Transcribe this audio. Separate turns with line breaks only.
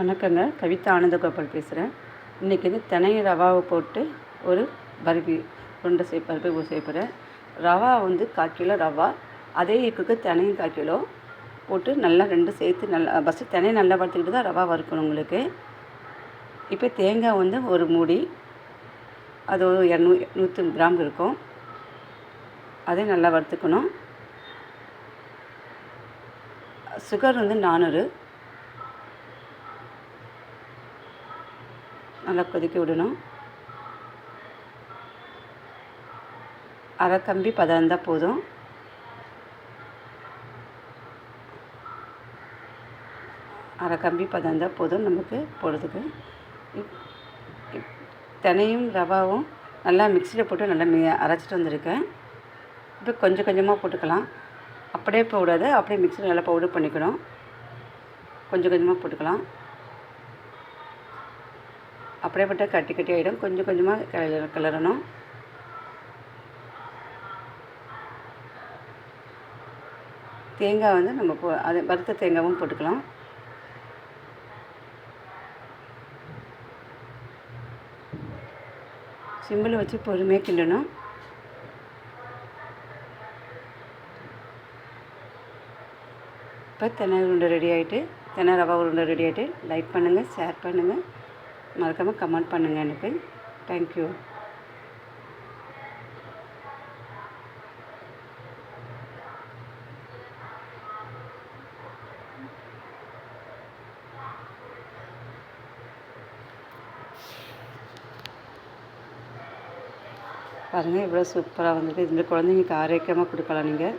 வணக்கங்க. கவிதா ஆனந்தகோபால் பேசுகிறேன். இன்றைக்கி வந்து தினை ரவாவை போட்டு ஒரு பர்பி உருண்டை பர்பி செய்ய போகிறேன். ரவா வந்து 1/4 கிலோ ரவா, அதே ஈக்குக்கு தினையும் 1/4 கிலோ போட்டு நல்லா ரெண்டும் சேர்த்து நல்லா ஃபஸ்ட்டு தினையை நல்லா வறுத்துக்கிட்டு தான் ரவா வறுக்கணும் உங்களுக்கு. இப்போ தேங்காய் வந்து ஒரு மூடி, அது ஒரு 150 கிராம் இருக்கும், அதையும் நல்லா வறுத்துக்கணும். சுகர் வந்து 400, நல்லா கொதிக்க விடணும். அரை கம்பி பதம் இருந்தால் போதும். அரை கம்பி பதம் இருந்தால் போதும் நமக்கு போடுறதுக்கு. தினையும் ரவாவும் நல்லா மிக்சியில் போட்டு நல்லா அரைச்சிட்டு வந்திருக்கேன். இப்போ கொஞ்சம் கொஞ்சமாக போட்டுக்கலாம். அப்படியே போடாது, அப்படியே மிக்சியில் நல்லா பவுடர் பண்ணிக்கணும். கொஞ்சம் கொஞ்சமாக போட்டுக்கலாம். அப்படியே போட்டால் கட்டி கட்டி ஆகிடும். கொஞ்சம் கொஞ்சமாக கிளறணும். தேங்காய் வந்து நம்ம அது வறுத்த தேங்காயும் போட்டுக்கலாம். சிம்மில் வச்சு பொறுமையாக கிண்டணும். இப்போ தென்னை உருண்டை ரெடி ஆகிட்டு, தென்னை ரவா உருண்டை ரெடி ஆகிட்டு. லைக் பண்ணுங்கள், ஷேர் பண்ணுங்கள், மறக்காமல் கமெண்ட் பண்ணுங்கள் எனக்கு. தேங்க்யூ. பாருங்கள், இவ்வளோ சூப்பராக வந்துட்டு. இதில் குழந்தைங்களுக்கு ஆரோக்கியமாக கொடுக்கலாம் நீங்கள்.